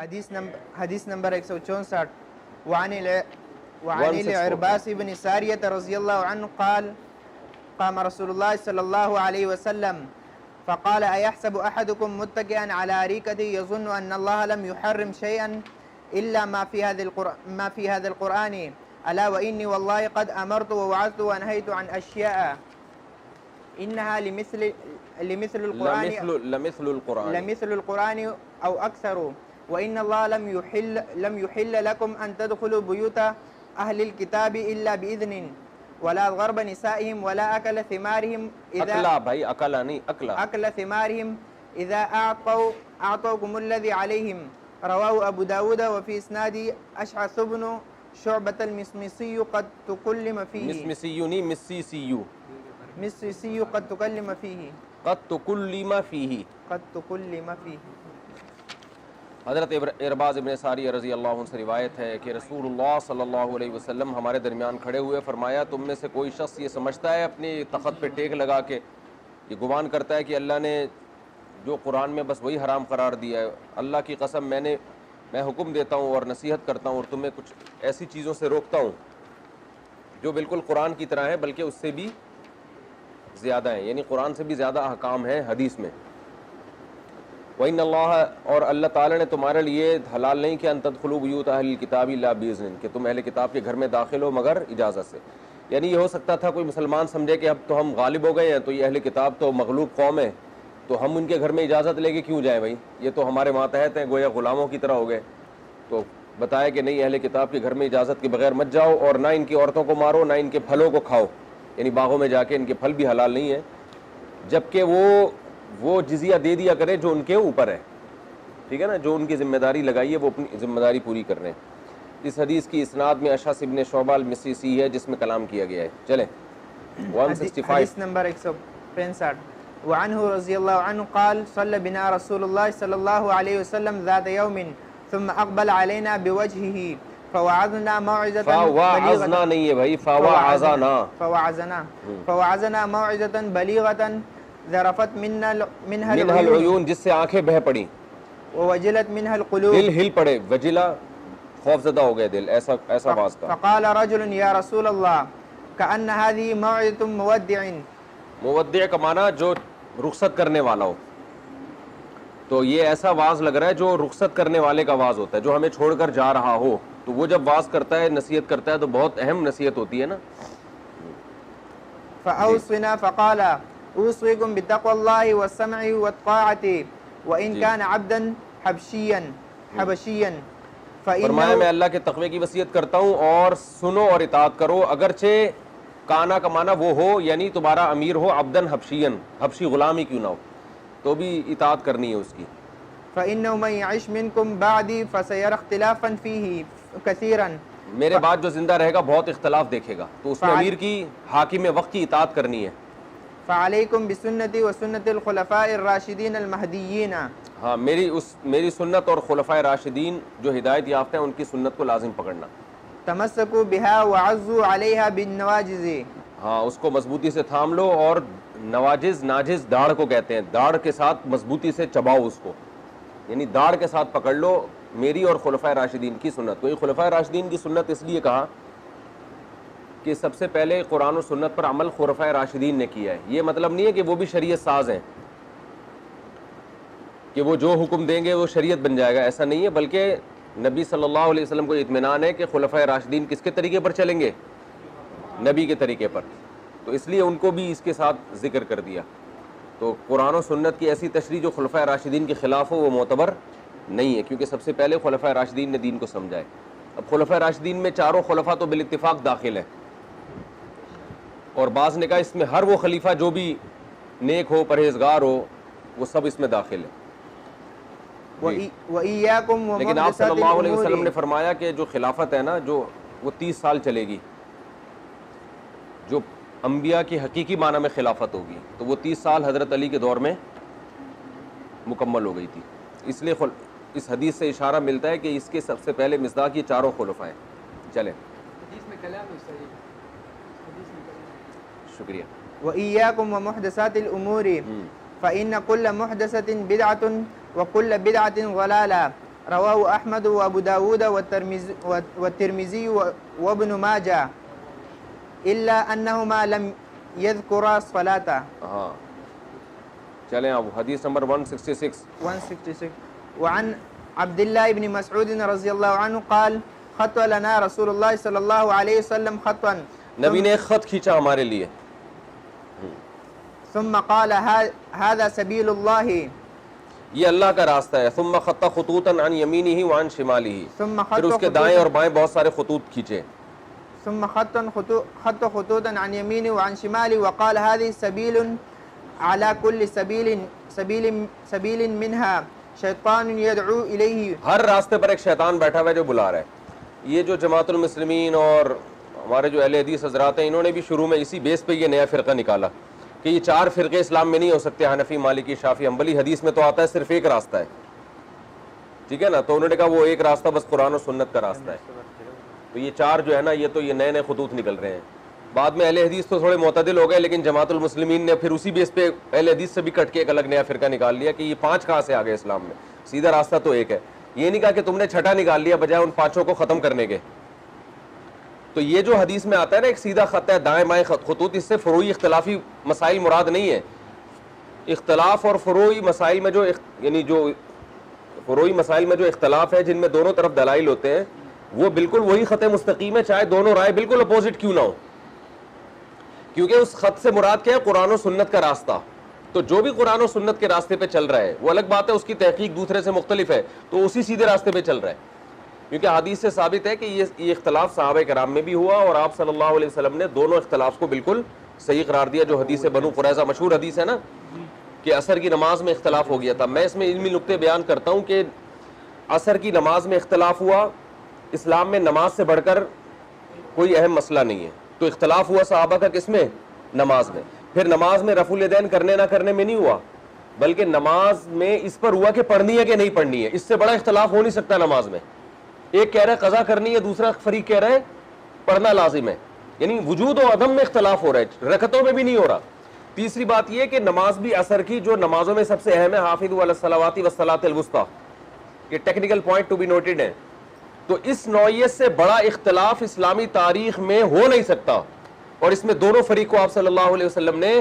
حدیث نمبر 164. وعن العرباس بن ساریة رضی اللہ عنہ قال قام رسول الله صلى الله عليه وسلم فقال أيحسب أحدكم متكئا على أريكته يظن أن الله لم يحرم شيئا إلا ما في هذا القرآن ألا وإني والله قد أمرت ووعظت ونهيت عن أشياء إنها لمثل القرآن أو أكثر وإن الله لم يحل لكم أن تدخلوا بيوت أهل الكتاب إلا بإذن ولا غرب نسائهم ولا أكل ثمارهم أكل ثمارهم إذا أعطوكم الذي عليهم رواه أبو داود وفي إسناد أشعث بن شعبة المسمسي قد تكلم فيه مسيسي قد تكلم فيه حضرت عرباض ابن ساریہ رضی اللہ عنہ سے روایت ہے کہ رسول اللہ صلی اللہ علیہ وسلم ہمارے درمیان کھڑے ہوئے، فرمایا تم میں سے کوئی شخص یہ سمجھتا ہے اپنی تخت پہ ٹیک لگا کے، یہ گمان کرتا ہے کہ اللہ نے جو قرآن میں بس وہی حرام قرار دیا ہے، اللہ کی قسم میں حکم دیتا ہوں اور نصیحت کرتا ہوں اور تمہیں کچھ ایسی چیزوں سے روکتا ہوں جو بالکل قرآن کی طرح ہے بلکہ اس سے بھی زیادہ ہیں، یعنی قرآن سے بھی زیادہ احکام ہیں حدیث میں۔ وَإِنَّ اللَّهَ اور اللہ تعالیٰ نے تمہارے لیے حلال نہیں کیا ان تدخلوا بیوت اہل الکتاب الا بإذن کہ تم اہل کتاب کے گھر میں داخل ہو مگر اجازت سے، یعنی یہ ہو سکتا تھا کوئی مسلمان سمجھے کہ اب تو ہم غالب ہو گئے ہیں تو یہ اہل کتاب تو مغلوب قوم ہے تو ہم ان کے گھر میں اجازت لے کے کیوں جائیں بھائی، یہ تو ہمارے ماتحت ہیں، گویا غلاموں کی طرح ہو گئے۔ تو بتایا کہ نہیں، اہل کتاب کے گھر میں اجازت کے بغیر مت جاؤ اور نہ ان کی عورتوں کو مارو نہ ان کے پھلوں کو کھاؤ، یعنی باغوں میں جا کے ان کے پھل بھی حلال نہیں ہیں، جبکہ وہ جزیہ دے دیا کرے جو ان کے اوپر ہے، ٹھیک ہے نا، جو ان کی ذمہ داری لگائی ہے وہ اپنی ذمہ داری پوری کر رہے ہیں۔ اس حدیث کی اسناد میں اشعث ابن شعبہ المسیسی ہے جس میں کلام کیا گیا ہے۔ چلیں 165 حدیث نمبر 165. وعنه رضی اللہ عنہ قال صلی بنا رسول اللہ صلی اللہ علیہ وسلم ذات یوم ثم اقبل علینا بوجهه فوعظنا موعظة فوعظنا نہیں ہے بھائی، فوعظنا موعظة بلیغة ذرفت منها العیون جس سے آنکھیں بہہ پڑی، ووجلت منها القلوب دل ہل پڑے، وجلہ خوف زدہ ہو گئے دل، ایسا باز کا۔ فقال رجل یا رسول اللہ كأن هذه موعظة مودع، مودع کا معنی جو رخصت کرنے والا ہو، تو یہ ایسا واز لگ رہا ہے جو رخصت کرنے والے کا واز ہوتا ہے، جو ہمیں چھوڑ کر جا رہا ہو، تو وہ جب واز کرتا ہے نصیحت کرتا ہے تو بہت اہم نصیحت ہوتی ہے نا۔ فأوصنا فقال اوصيكم بتقوى الله والسمع والطاعة وإن كان عبدا حبشيا فرمایا میں اللہ کے تقوی کی وصیت کرتا ہوں اور سنو اور اطاعت کرو، اگرچہ کانا کا معنی وہ ہو یعنی تمہارا امیر ہو، عبدن حبشین، حبشی غلام ہی کیوں نہ ہو تو بھی اطاعت کرنی ہے اس کی۔ فإنه من يعش منكم بعدي فسيرى اختلافا فيه كثيرا، میرے بعد جو زندہ رہے گا بہت اختلاف دیکھے گا، تو اس میں امیر کی، حاکم وقت کی اطاعت کرنی ہے۔ فعليكم بسنتي وسنة الخلفاء الراشدين المهديين، ہاں میری سنت اور خلفائے راشدین جو ہدایت یافتہ ہیں ان کی سنت کو لازم پکڑنا۔ تمسكوا بها وعزوا عليها بالنواجذ، ہاں اس کو مضبوطی سے تھام لو، اور نواجز، ناجز داڑھ کو کہتے ہیں، داڑھ کے ساتھ مضبوطی سے چباؤ اس کو، یعنی داڑھ کے ساتھ پکڑ لو میری اور خلفائے راشدین کی سنت کو۔ یہ خلفائے راشدین کی سنت اس لیے کہا کہ سب سے پہلے قرآن و سنت پر عمل خلفائے راشدین نے کیا ہے، یہ مطلب نہیں ہے کہ وہ بھی شریعت ساز ہیں کہ وہ جو حکم دیں گے وہ شریعت بن جائے گا، ایسا نہیں ہے، بلکہ نبی صلی اللہ علیہ وسلم کو اطمینان ہے کہ خلفائے راشدین کس کے طریقے پر چلیں گے، نبی کے طریقے پر، تو اس لیے ان کو بھی اس کے ساتھ ذکر کر دیا۔ تو قرآن و سنت کی ایسی تشریح جو خلفائے راشدین کے خلاف ہو وہ معتبر نہیں ہے، کیونکہ سب سے پہلے خلفائے راشدین نے دین کو سمجھائے۔ اب خلفائے راشدین میں چاروں خلفاء تو بالاتفاق داخل ہیں، اور بعض نے کہا اس میں ہر وہ خلیفہ جو بھی نیک ہو، پرہیزگار ہو، وہ سب اس میں داخل ہے۔ وَإِيَّاكُمْ لیکن آپ صلی اللہ علیہ وسلم وَمُحْدَثَاتِ نے فرمایا کہ جو خلافت ہے نا جو وہ 30 سال چلے گی، جو انبیاء کی حقیقی معنی میں خلافت ہوگی تو وہ 30 سال حضرت علی کے دور میں مکمل ہو گئی تھی، اس لیے اس حدیث سے اشارہ ملتا ہے کہ اس کے سب سے پہلے مصداق یہ چاروں خلفاء ہیں۔ چلیں حدیث میں کلام ہے صحیح، حدیث میں کلام۔ شکریہ۔ وَإِيَّاكُمْ وَمُحْدَثَاتِ الْأُمُورِ فَإِنَّ كُلَّ مُحْدَثَةٍ بِدْعَةٌ وَكُلَّ بِدْعَةٍ ضَلَالَةٌ رواه أحمد وأبو داود والترمذي وابن ماجه إلا أنهما لم يذكرا الصلاة. ہاں چلیں اب حدیث نمبر 166. 166 وعن عبد الله بن مسعود رضي الله عنه قال خط لنا رسول الله صلى الله عليه وسلم خطا نبی نے ایک خط کھینچا ہمارے لیے, ثم قال هذا سبيل الله, یہ اللہ کا راستہ ہے. ثم خط خطوطا عن یمینہ وعن شمالہ, ثم پھر اس کے دائیں اور بائیں بہت سارے خطوط کھینچے. ثم خط خطوطا عن يمينه وعن شماله وقال هذه سبيل على كل سبيل منها شیطان يدعو إليه. ہر راستے پر ایک شیطان بیٹھا ہوا ہے جو بلا رہا ہے. یہ جو جماعت المسلمین اور ہمارے جو اہل حدیث حضرات ہیں, انہوں نے بھی شروع میں اسی بیس پہ یہ نیا فرقہ نکالا کہ یہ 4 فرقے اسلام میں نہیں ہو سکتے, حنفی, مالکی, شافعی, حنبلی. حدیث میں تو آتا ہے صرف ایک راستہ ہے, ٹھیک ہے نا. تو انہوں نے کہا وہ ایک راستہ بس قرآن و سنت کا راستہ ہے. تو یہ 4 جو ہے نا, یہ تو یہ نئے خطوط نکل رہے ہیں. بعد میں اہل حدیث تو تھوڑے معتدل ہو گئے, لیکن جماعت المسلمین نے پھر اسی بیس پہ اہل حدیث سے بھی کٹ کے ایک الگ نیا فرقہ نکال لیا کہ یہ 5 کہاں سے آ گئے اسلام میں, سیدھا راستہ تو ایک ہے. یہ نہیں کہا کہ تم نے 6ٹھا نکال لیا بجائے ان 5 کو ختم کرنے کے. تو یہ جو حدیث میں آتا ہے نا ایک سیدھا خط ہے, دائیں بائیں خطوط, اس سے فروعی اختلافی مسائل مراد نہیں ہے. اختلاف اور فروعی مسائل میں جو یعنی جو فروعی مسائل میں جو اختلاف ہے جن میں دونوں طرف دلائل ہوتے ہیں, وہ بالکل وہی خط مستقیم ہے چاہے دونوں رائے بالکل اپوزٹ کیوں نہ ہو, کیونکہ اس خط سے مراد کیا ہے, قرآن و سنت کا راستہ. تو جو بھی قرآن و سنت کے راستے پہ چل رہا ہے, وہ الگ بات ہے اس کی تحقیق دوسرے سے مختلف ہے, تو اسی سیدھے راستے پہ چل رہا ہے. کیونکہ حدیث سے ثابت ہے کہ یہ اختلاف صحابہ کرام میں بھی ہوا اور آپ صلی اللہ علیہ وسلم نے دونوں اختلاف کو بالکل صحیح قرار دیا. جو حدیث بنو قریظہ مشہور حدیث ہے نا کہ عصر کی نماز میں اختلاف ہو گیا تھا. میں اس میں علمی نقطے بیان کرتا ہوں کہ عصر کی نماز میں اختلاف ہوا, اسلام میں نماز سے بڑھ کر کوئی اہم مسئلہ نہیں ہے. تو اختلاف ہوا صحابہ کا کس میں, نماز میں. پھر نماز میں رفع الیدین کرنے نہ کرنے میں نہیں ہوا, بلکہ نماز میں اس پر ہوا کہ پڑھنی ہے کہ نہیں پڑھنی ہے. اس سے بڑا اختلاف ہو نہیں سکتا نماز میں. ایک کہہ رہا ہے قضا کرنی ہے, دوسرا فریق کہہ رہا ہے پڑھنا لازم ہے. یعنی وجود و عدم میں اختلاف ہو رہا ہے, رکعتوں میں بھی نہیں ہو رہا. تیسری بات یہ کہ نماز بھی عصر کی جو نمازوں میں سب سے اہم ہے, حافظوا علی الصلوات والصلاۃ الوسطیٰ, یہ technical point to be noted ہے. تو اس نوعیت سے بڑا اختلاف اسلامی تاریخ میں ہو نہیں سکتا, اور اس میں دونوں فریق کو آپ صلی اللہ علیہ وسلم نے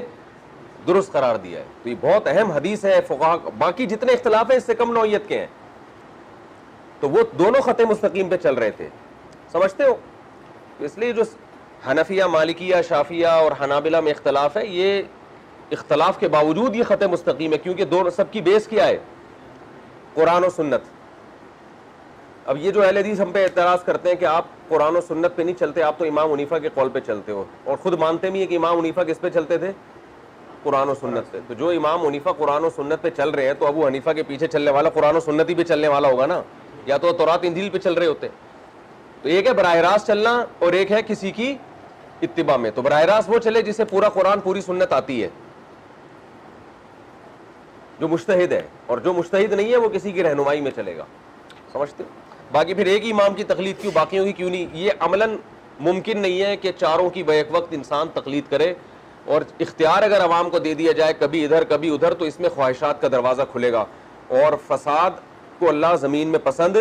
درست قرار دیا ہے. تو یہ بہت اہم حدیث ہے. فقہا باقی جتنے اختلاف ہیں اس سے کم نوعیت کے ہیں, تو وہ دونوں خط مستقیم پہ چل رہے تھے, سمجھتے ہو. اس لیے جو حنفیہ, مالکیہ, شافعیہ اور حنابلہ میں اختلاف ہے, یہ اختلاف کے باوجود یہ خط مستقیم ہے, کیونکہ دونوں سب کی بیس کیا ہے, قرآن و سنت. اب یہ جو اہل حدیث ہم پہ اعتراض کرتے ہیں کہ آپ قرآن و سنت پہ نہیں چلتے, آپ تو امام حنیفہ کے قول پہ چلتے ہو, اور خود مانتے بھی ہیں کہ امام حنیفہ کس پہ چلتے تھے, قرآن و سنت پہ. تو جو امام حنیفہ قرآن و سنت پہ چل رہے ہیں, تو ابو حنیفہ کے پیچھے چلنے والا قرآن و سنت ہی پہ چلنے والا ہوگا نا, یا تو تورات انجیل پہ چل رہے ہوتے. تو ایک ہے براہ راست چلنا اور ایک ہے کسی کی اتباع میں. تو براہ راست وہ چلے جسے پورا قرآن پوری سنت آتی ہے, جو مجتہد ہے, اور جو مجتہد نہیں ہے وہ کسی کی رہنمائی میں چلے گا, سمجھتے. باقی پھر ایک ہی امام کی تقلید کیوں, باقیوں کی کیوں نہیں, یہ عملاً ممکن نہیں ہے کہ چاروں کی بیک وقت انسان تقلید کرے. اور اختیار اگر عوام کو دے دیا جائے کبھی ادھر کبھی ادھر, تو اس میں خواہشات کا دروازہ کھلے گا, اور فساد کو اللہ زمین میں پسند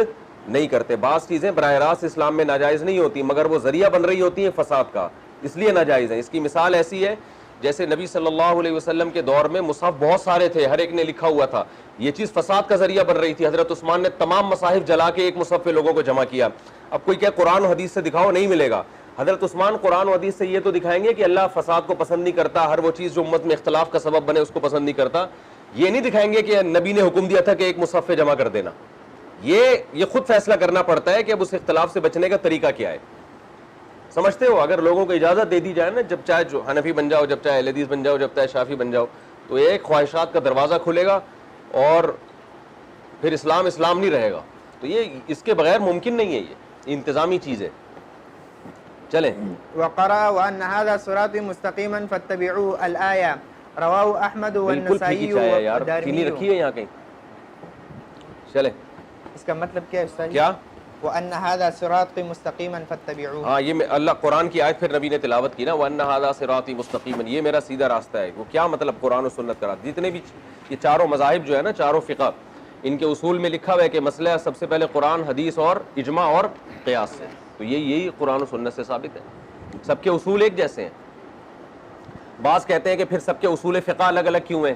نہیں کرتے. بعض چیزیں براہ راست اسلام میں ناجائز نہیں ہوتی, مگر وہ ذریعہ بن رہی ہوتی ہیں فساد کا, اس لیے ناجائز ہیں. اس کی مثال ایسی ہے جیسے نبی صلی اللہ علیہ وسلم کے دور میں مصحف بہت سارے تھے, ہر ایک نے لکھا ہوا تھا, یہ چیز فساد کا ذریعہ بن رہی تھی. حضرت عثمان نے تمام مصاحف جلا کے ایک مصحف پہ لوگوں کو جمع کیا. اب کوئی کہ قرآن و حدیث سے دکھاؤ, نہیں ملے گا. حضرت عثمان قرآن و حدیث سے یہ تو دکھائیں گے کہ اللہ فساد کو پسند نہیں کرتا, ہر وہ چیز جو امت میں اختلاف کا سبب بنے اس کو پسند نہیں کرتا. یہ نہیں دکھائیں گے کہ نبی نے حکم دیا تھا کہ ایک مصحف پہ جمع کر دینا. یہ خود فیصلہ کرنا پڑتا ہے کہ اب اس اختلاف سے بچنے کا طریقہ کیا ہے, سمجھتے ہو. اگر لوگوں کو اجازت دے دی جائے نا, جب چاہے جو حنفی بن جاؤ, جب چاہے اہل حدیث بن جاؤ, جب چاہے شافعی بن جاؤ, تو ایک خواہشات کا دروازہ کھلے گا اور پھر اسلام نہیں رہے گا. تو یہ اس کے بغیر ممکن نہیں ہے, یہ انتظامی چیز ہے. چلیں. وقرأ وأن هذا صراطي مستقيما فاتبعوه الآية رواه أحمد والنسائي والدارمي. چینی رکھی ہے یہاں کہیں, چلیں. اس کا مطلب کیا ہے استاد؟ کیا؟ وأن هذا صراطي مستقيما فاتبعوه. ہاں, یہ اللہ قرآن کی آیت پھر نبی نے تلاوت کی نا, وأن هذا صراطي مستقيما, یہ میرا سیدھا راستہ ہے. وہ کیا مطلب قرآن و سنت کا راستہ؟ جتنے بھی یہ چاروں مذاہب جو ہے نا, چاروں فقہ, ان کے اصول میں لکھا ہوا ہے کہ مسئلہ سب سے پہلے قرآن حدیث اور اجماع اور قیاس سے، تو یہی قرآن و سنت سے ثابت ہے، سب کے اصول ایک جیسے ہیں۔ بعض کہتے ہیں کہ پھر سب کے اصول فقہ الگ الگ کیوں ہیں؟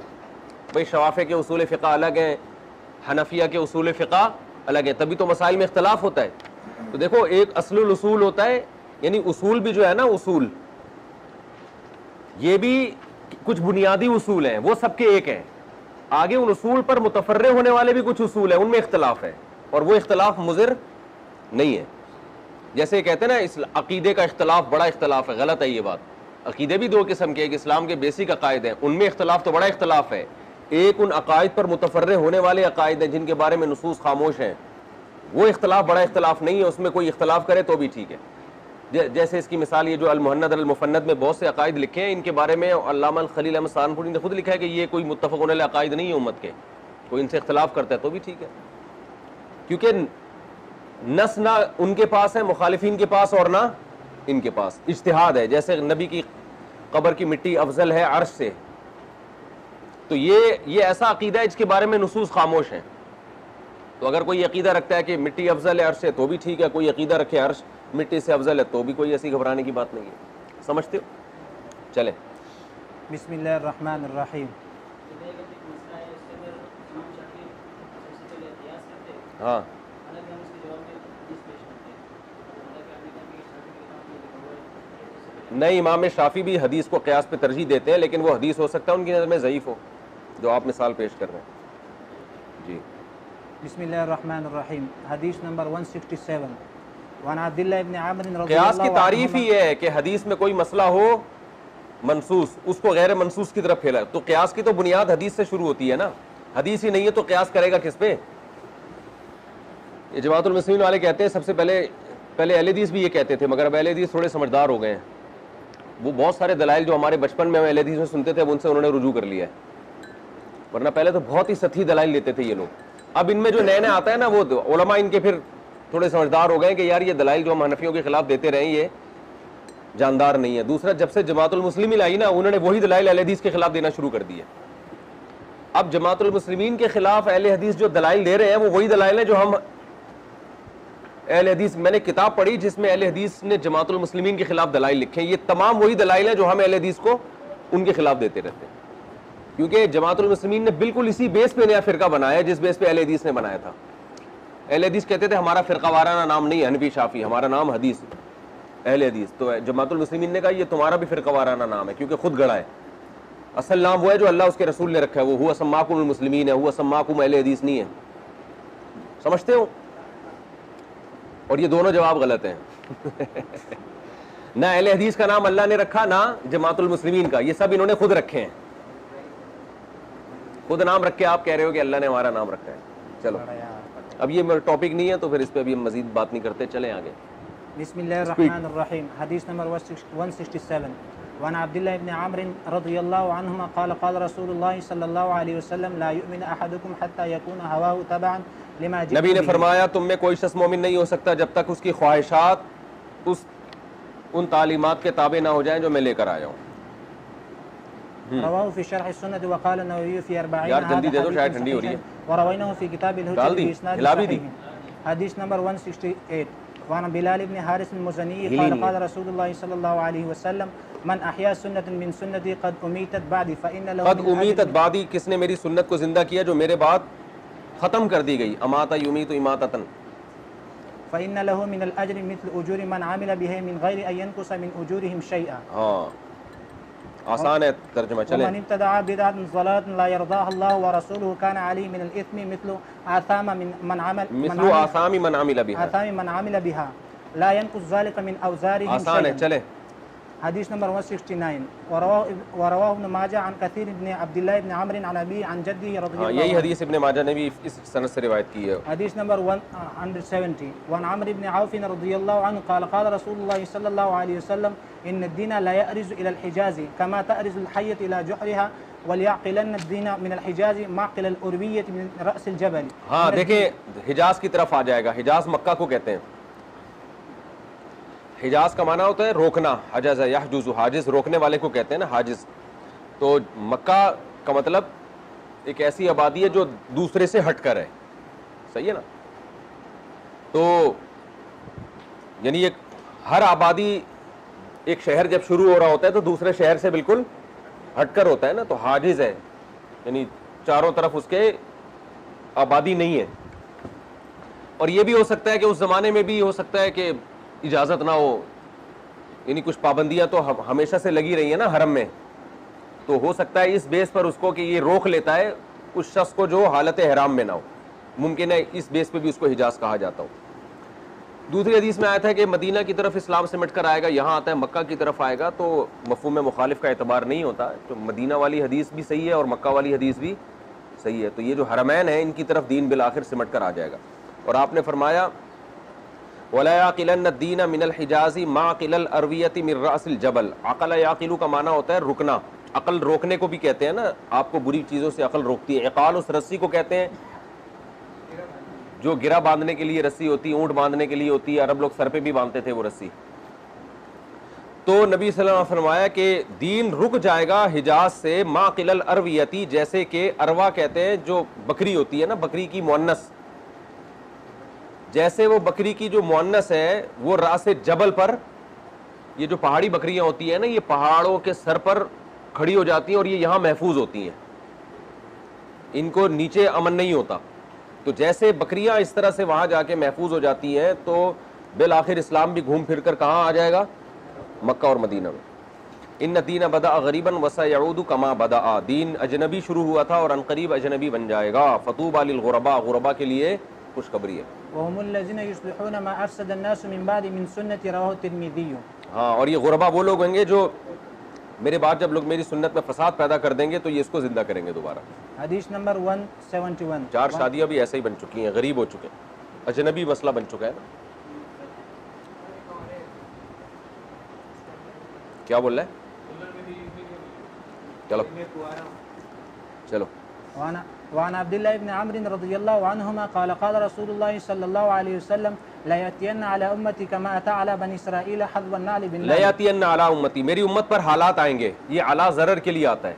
بھئی شوافع کے اصول فقہ الگ ہیں، حنفیہ کے اصول فقہ الگ ہیں، تبھی تو مسائل میں اختلاف ہوتا ہے۔ تو دیکھو ایک اصل الاصول ہوتا ہے، یعنی اصول بھی جو ہے نا، اصول یہ بھی کچھ بنیادی اصول ہیں، وہ سب کے ایک ہیں، آگے ان اصول پر متفرع ہونے والے بھی کچھ اصول ہیں، ان میں اختلاف ہے، اور وہ اختلاف مضر نہیں ہے۔ جیسے کہتے ہیں نا اس عقیدے کا اختلاف بڑا اختلاف ہے، غلط ہے یہ بات۔ عقیدے بھی دو قسم کے، ایک اسلام کے بیسک عقائد ہیں، ان میں اختلاف تو بڑا اختلاف ہے، ایک ان عقائد پر متفرع ہونے والے عقائد ہیں جن کے بارے میں نصوص خاموش ہیں، وہ اختلاف بڑا اختلاف نہیں ہے، اس میں کوئی اختلاف کرے تو بھی ٹھیک ہے۔ جیسے اس کی مثال یہ جو المہند المفند میں بہت سے عقائد لکھے ہیں، ان کے بارے میں علامہ الخلیل احمد سہارنپوری نے خود لکھا ہے کہ یہ کوئی متفق علیہ عقائد نہیں ہے امت کے، کوئی ان سے اختلاف کرتا ہے تو بھی ٹھیک ہے، کیونکہ نص نہ ان کے پاس ہے مخالفین کے پاس اور نہ ان کے پاس، اجتہاد ہے۔ جیسے نبی کی قبر کی مٹی افضل ہے عرش سے، تو یہ ایسا عقیدہ ہے جس کے بارے میں نصوص خاموش ہیں، تو اگر کوئی عقیدہ رکھتا ہے کہ مٹی افضل ہے عرش سے تو بھی ٹھیک ہے، کوئی عقیدہ رکھے عرش مٹی سے افضل ہے تو بھی کوئی ایسی گھبرانے کی بات نہیں ہے، سمجھتے ہو؟ چلیں بسم اللہ الرحمن الرحیم۔ ہاں نہیں، امام شافعی بھی حدیث کو قیاس پہ ترجیح دیتے ہیں، لیکن وہ حدیث ہو سکتا ہے ان کی نظر میں ضعیف ہو، جو آپ مثال پیش کر رہے ہیں۔ جی بسم اللہ الرحمن الرحیم۔ حدیث نمبر 167 وعن عبد اللہ ابن عامر رضی قیاس کی اللہ تعریف عنہما ہی ہے کہ حدیث میں کوئی مسئلہ ہو منصوص، اس کو غیر منصوص کی طرف پھیلا، تو قیاس کی تو بنیاد حدیث سے شروع ہوتی ہے نا، حدیث ہی نہیں ہے تو قیاس کرے گا کس پہ؟ یہ جماعت المسلمین والے کہتے ہیں سب سے پہلے اہل حدیث بھی یہ کہتے تھے، مگر اب اہل حدیث تھوڑے سمجھدار ہو گئے ہیں، وہ بہت سارے دلائل جو ہمارے بچپن میں ہم اہل حدیث میں سنتے تھے ان سے انہوں نے رجوع کر لیا ہے، ورنہ پہلے تو بہت ہی سطحی دلائل لیتے تھے یہ لوگ۔ اب ان میں جو نئے آتا ہے نا، وہ علماء ان کے پھر تھوڑے سمجھدار ہو گئے کہ یار یہ دلائل جو ہم حنفیوں کے خلاف دیتے رہے یہ جاندار نہیں ہے۔ دوسرا، جب سے جماعت المسلمین آئی نا، انہوں نے وہی دلائل اہل حدیث کے خلاف دینا شروع کر دیے۔ اب جماعت المسلمین کے خلاف اہل حدیث جو دلائل دے رہے ہیں وہ وہی دلائل ہیں جو ہم اہل حدیث، میں نے کتاب پڑھی جس میں اہل حدیث نے جماعت المسلمین کے خلاف دلائل لکھے ہیں، یہ تمام وہی دلائل ہیں جو ہم اہل حدیث کو ان کے خلاف دیتے رہتے ہیں، کیونکہ جماعت المسلمین نے بالکل اسی بیس پہ نیا فرقہ بنایا ہے جس بیس پہ اہل حدیث نے بنایا تھا۔ اہل حدیث کہتے تھے ہمارا فرقہ وارانہ نام نہیں ہے حنفی شافعی، ہمارا نام حدیث اہل حدیث، تو جماعت المسلمین نے کہا یہ تمہارا بھی فرقہ وارانہ نام ہے کیونکہ خود گڑا ہے، اصل نام وہ ہے جو اللہ اس کے رسول نے رکھا ہے، وہ ہوا سماکم المسلمین ہے، ہوا سماکم اہل حدیث نہیں ہے، سمجھتے ہو؟ اور یہ دونوں جواب غلط ہیں نہ اہل حدیث کا نام اللہ نے رکھا نہ جماعت المسلمین کا، یہ سب انہوں نے خود رکھے ہیں، خود نام رکھ کے آپ کہہ رہے ہو کہ اللہ نے ہمارا نام رکھا ہے۔ چلو اب یہ ٹاپک نہیں ہے تو پھر اس پہ ابھی ہم مزید بات نہیں کرتے، چلیں آگے۔ بسم اللہ الرحمن الرحیم۔ حدیث نمبر 167 وعن عبد الله بن عمرو رضی اللہ عنہما قال قال رسول اللہ صلی اللہ علیہ وسلم لا يؤمن احدكم حتى يكون هواه تبعا لما جئت نبی نے به۔ فرمایا تم میں کوئی شخص مومن نہیں ہو سکتا جب تک اس کی خواہشات ان تعلیمات کے تابع نہ ہو جائیں جو میں لے کر آیا ہوں۔ رواه في شرح السنة وقال النووي في 40 یار جلدی دے دو، هذا شاید حديث ٹھنڈی ہو رہی ہے۔ صحيح ورويناه في كتاب ڈال الهجرة دی، بإسناد ہلا بھی دی۔ صحيح۔ حدیث نمبر 168 وعن بلال بن حارث المزني ہلی قال نہیں ہے۔ قال رسول الله صلى الله عليه وسلم من احيا سنة من سنتي قد اميتت بعدي فإن له قد من امیتت الأجر بعدی، کس نے میری سنت کو زندہ کیا جو میرے بعد ختم کر دی گئی، اماتا یمیت اماتتن، فإن له من الأجر مثل أجور من عمل به من غير أن ينقص من أجورهم شيئا۔ ہاں آسان ہے ترجمہ، چلیں۔ ومن ابتدع بدعة ضلالة لا يرضاها الله ورسوله كان عليه من الإثم مثل آثام من عمل مثل آثام من عمل بها، آثام من عمل بها لا ينقص ذلك من أوزارهم آسان ہے، شيئا۔ چلیں۔ حدیث نمبر 169 ورواه ابن ماجہ عن كثير بن عبد الله بن عمرو عن أبيه عن جده رضي ہاں الله یہی عنه۔ حدیث ابن ماجہ نے بھی اس سند سے روایت کی ہے۔ حدیث نمبر 170 وعن عمرو بن عوف رضي الله عنه قال قال رسول الله صلى الله عليه وسلم إن الدين لا يأرز إلى الحجاز كما تأرز الحية إلى جحرها وليعقلن الدين من الحجاز معقل الأروية من رأس الجبل۔ ہاں دیکھیں حجاز کی طرف آ جائے گا، حجاز مکہ کو کہتے ہیں، حجاز کا معنی ہوتا ہے روکنا، حجز یحجز، حاجز روکنے والے کو کہتے ہیں نا حاجز، تو مکہ کا مطلب ایک ایسی آبادی ہے جو دوسرے سے ہٹ کر ہے, صحیح ہے نا. تو یعنی ایک ہر آبادی ایک شہر جب شروع ہو رہا ہوتا ہے تو دوسرے شہر سے بالکل ہٹ کر ہوتا ہے نا, تو حاجز ہے, یعنی چاروں طرف اس کے آبادی نہیں ہے. اور یہ بھی ہو سکتا ہے کہ اس زمانے میں بھی ہو سکتا ہے کہ اجازت نہ ہو, یعنی کچھ پابندیاں تو ہمیشہ سے لگی رہی ہیں نا حرم میں, تو ہو سکتا ہے اس بیس پر اس کو کہ یہ روک لیتا ہے اس شخص کو جو حالت حرام میں نہ ہو, ممکن ہے اس بیس پہ بھی اس کو حجاز کہا جاتا ہو. دوسری حدیث میں آیا تھا کہ مدینہ کی طرف اسلام سمٹ کر آئے گا, یہاں آتا ہے مکہ کی طرف آئے گا, تو مفہوم مخالف کا اعتبار نہیں ہوتا, تو مدینہ والی حدیث بھی صحیح ہے اور مکہ والی حدیث بھی صحیح ہے. تو یہ جو حرمین ہیں ان کی طرف دین بالآخر سمٹ کر آ جائے گا. اور آپ نے فرمایا وَلَا يَعْقِلَنَّ الدِّينَ مِنَ الْحِجَازِ مَا قِلَ الْأَرْوِيَةِ مِنْ رَأْسِ الْجَبَلِ. عقل یعقلو کا معنی ہوتا ہے رکنا, عقل روکنے کو بھی کہتے ہیں نا, آپ کو بری چیزوں سے عقل روکتی ہے. عقال اس رسی کو کہتے ہیں جو گرہ باندھنے کے لیے رسی ہوتی ہے, اونٹ باندھنے کے لیے ہوتی ہے, عرب لوگ سر پہ بھی باندھتے تھے وہ رسی. تو نبی صلی اللہ علیہ وسلم نے فرمایا کہ دین رک جائے گا حجاز سے ما قل الأرویتی, جیسے کہ اروا کہتے ہیں جو بکری ہوتی ہے نا, بکری کی مؤنث, جیسے وہ بکری کی جو مؤنث ہے وہ راس جبل پر, یہ جو پہاڑی بکریاں ہوتی ہیں نا یہ پہاڑوں کے سر پر کھڑی ہو جاتی ہیں اور یہ یہاں محفوظ ہوتی ہیں, ان کو نیچے امن نہیں ہوتا. تو جیسے بکریاں اس طرح سے وہاں جا کے محفوظ ہو جاتی ہیں تو بالآخر اسلام بھی گھوم پھر کر کہاں آ جائے گا, مکہ اور مدینہ میں. ان الدین بدأ غریبا وسيعود كما بدأ, دین اجنبی شروع ہوا تھا اور عنقریب اجنبی بن جائے گا. فطوبى للغرباء, غربا کے لیے خوشخبری ہے. وهم الذين يصلحون ما أفسد الناس من بعد من سنة رواه الترمذي. ہاں, اور یہ غربا وہ لوگ ہوں گے جو میرے بعد جب لوگ میری سنت میں فساد پیدا کر دیں گے تو یہ اس کو زندہ کریں گے دوبارہ. حدیث نمبر 171. 4 شادیاں بھی ایسے ہی بن چکی ہیں, غریب ہو چکے ہیں, اجنبی مسئلہ بن چکا ہے نا. کیا بول رہا ہے, چلو چلو. وعن عبد الله بن عمرو رضي الله عنهما قال قال رسول الله صلى الله عليه وسلم لا يأتين على أمتي كما أتى على بني إسرائيل حذو النعل بالنعل. لا يأتين على أمتي, میری امت پر حالات آئیں گے, یہ علا ضرر کے لیے آتا ہے,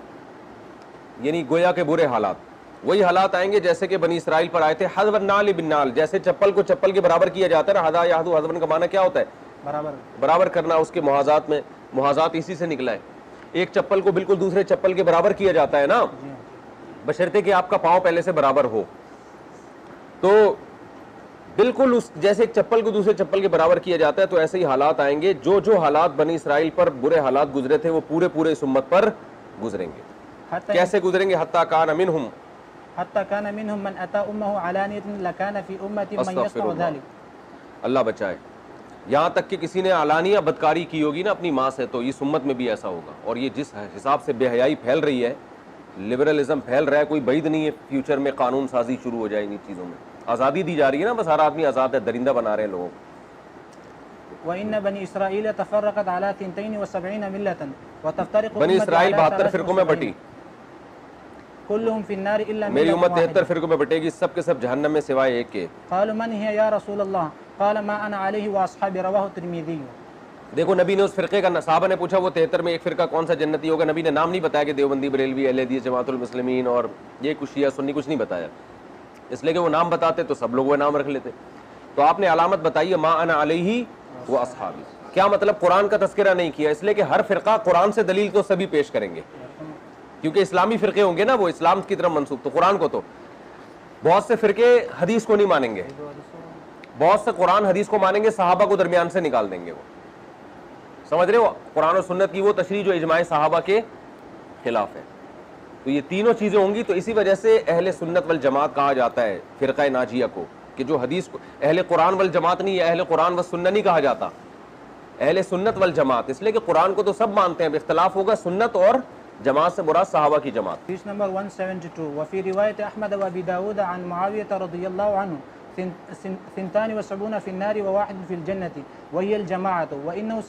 یعنی گویا کے برے حالات, وہی حالات آئیں گے جیسے کہ بنی اسرائیل پر آئے تھے. حذو النعل بالنعل, جیسے چپل کو چپل کے برابر کیا جاتا ہے نا, حذا یحذو, حذون کا معنی کیا ہوتا ہے برابر کرنا, اس کے محاذات میں, محاذات اسی سے نکلا ہے. ایک چپل کو بالکل دوسرے چپل کے برابر کیا جاتا ہے نا, بشرطے کہ آپ کا پاؤں پہلے سے برابر ہو. تو بالکل اس جیسے ایک چپل کو دوسرے چپل کے برابر کیا جاتا ہے تو ایسے ہی حالات آئیں گے. جو جو حالات بنی اسرائیل پر برے حالات گزرے تھے وہ پورے پورے اس امت پر گزریں گے. کیسے گزریں گے؟ حتی کان منہم من اتى امه علانیۃ لکان فی امتی من یصنع ذلک. اللہ بچائے, یہاں تک کہ کسی نے علانیہ بدکاری کی ہوگی نا اپنی ماں سے تو اس امت میں بھی ایسا ہوگا. اور یہ جس حساب سے بے حیائی پھیل رہی ہے, لبرلزم پھیل رہا ہے, کوئی بعید نہیں ہے فیوچر میں قانون سازی شروع ہو جائے ان چیزوں میں. آزادی دی جا رہی ہے نا, بس ہر آدمی آزاد ہے, درندہ بنا رہے ہیں لوگوں کو. وَإِنَّ بَنِي إِسْرَائِيلَ تَفَرَّقَتْ عَلَى 72 مِلَّةً وَتَفْتَرِقُ بنی اسرائیل 72 فرقوں میں بٹی, كلهم في النار الا میری امت 73 فرقوں میں بٹے گی, سب کے سب جہنم میں سوائے ایک کے. قالوا من هي يا رسول الله قال ما انا عليه واصحابي رواه الترمذي. دیکھو نبی نے اس فرقے کا, صحابہ نے پوچھا وہ 73 میں ایک فرقہ کون سا جنتی ہوگا, نبی نے نام نہیں بتایا کہ دیوبندی, بریلوی, اہل حدیث, جماعت المسلمین اور یہ کچھ شیعہ سنی, کچھ نہیں بتایا, اس لیے کہ وہ نام بتاتے تو سب لوگ وہ نام رکھ لیتے. تو آپ نے علامت بتائی ہے ما انا علیہ و اصحابی. کیا مطلب؟ قرآن کا تذکرہ نہیں کیا, اس لیے کہ ہر فرقہ قرآن سے دلیل تو سبھی پیش کریں گے, کیونکہ اسلامی فرقے ہوں گے نا, وہ اسلام کی طرف منسوب, تو قرآن کو تو بہت سے فرقے حدیث کو نہیں مانیں گے, بہت سے قرآن حدیث کو مانیں گے, صحابہ کو درمیان سے نکال دیں گے. وہ سمجھ رہے ہو, قرآن و سنت کی وہ تشریح جو اجماع صحابہ کے خلاف ہے. تو یہ تینوں چیزیں ہوں گی, تو اسی وجہ سے اہل سنت والجماعت کہا جاتا ہے فرقہ ناجیہ کو, کہ جو حدیث کو, اہل قرآن والجماعت نہیں, اہل قرآن والسنہ نہیں کہا جاتا, اہل سنت والجماعت, اس لیے کہ قرآن کو تو سب مانتے ہیں, اختلاف ہوگا سنت اور جماعت سے مراد صحابہ کی جماعت. حدیث نمبر 172. وفي رواية أحمد وأبي داود عن معاوية رضي الله عنه 72 في النار وواحد في الجنة وهي الجماعة وإنه